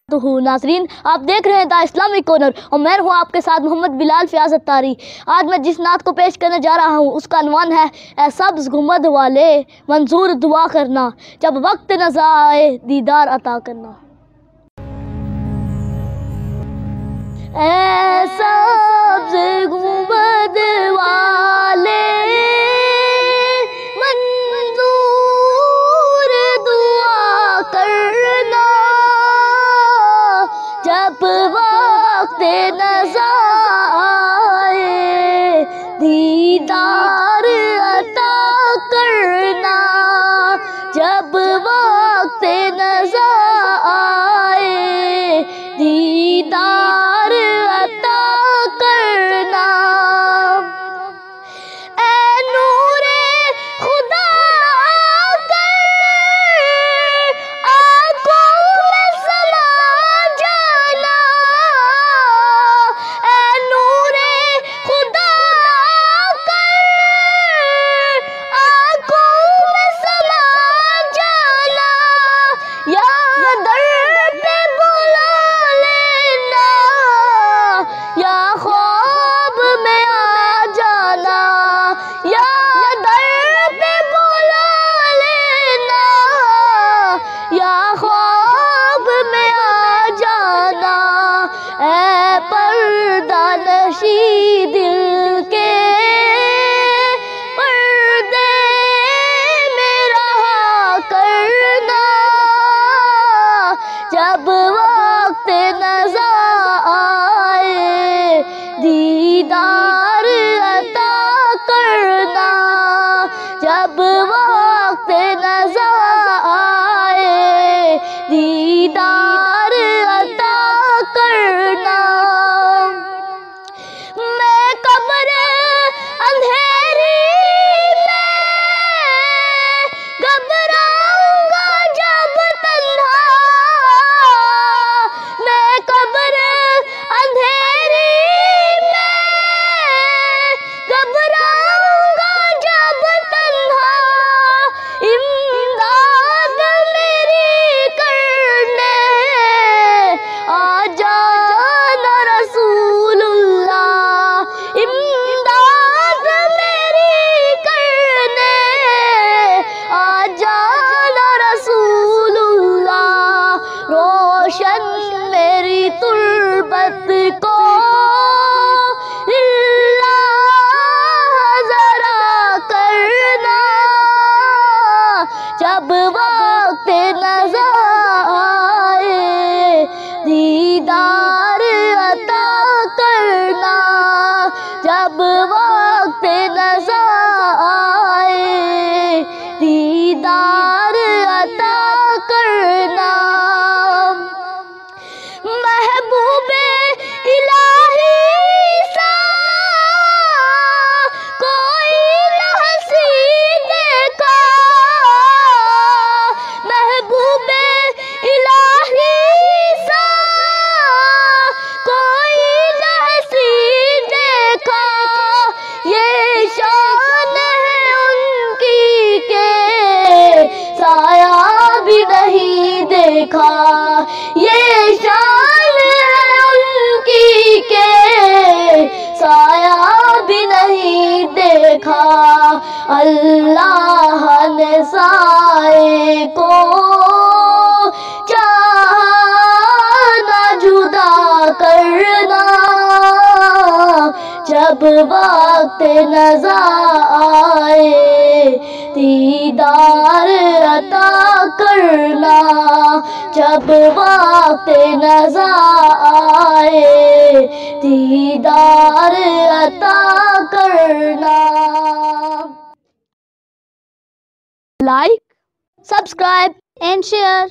तो नाजरीन, आप देख रहे हैं द इस्लामिक कॉर्नर और मैं हूं आपके साथ मोहम्मद बिलाल फ़याज़ अत्तारी। आज मैं जिस नात को पेश करने जा रहा हूं उसका अनवान है ए सब्ज़ गुंबद वाले मंजूर दुआ करना, जब वक्त नज़र आए दीदार अता करना। ए सब्ज़ गुंबद वाले मंजूर दुआ करना, जब वक्त नज़र आए दीदार अता करना, जब वक्त नज़र आए दीदार अता करना। ऐ नूरे खुदा दिल के पर्दे में रहा करना, जब वक्त नज़र आए दीदार अता करना, जब वक्त नज़र आए दीदार अता करना। मेरी तुर्बत को ज़रा करना, जब वक्त नज़र आए दीदार अता करना, जब वक्त नज़र आए दीदार अता करना। महबूबे इलाही सा कोई न हंसी देखा, महबूबे इलाही सा कोई न हंसी देखा, ये शान है उनकी के साया भी नहीं देखा, ये शान है उनकी के साया भी नहीं देखा। अल्लाह ने साए को चाहा न जुदा करना, जब वक्त नज़र आए दीदार अता करना, जब वक्त नज़र आए दीदार अता करना। Like, subscribe and share.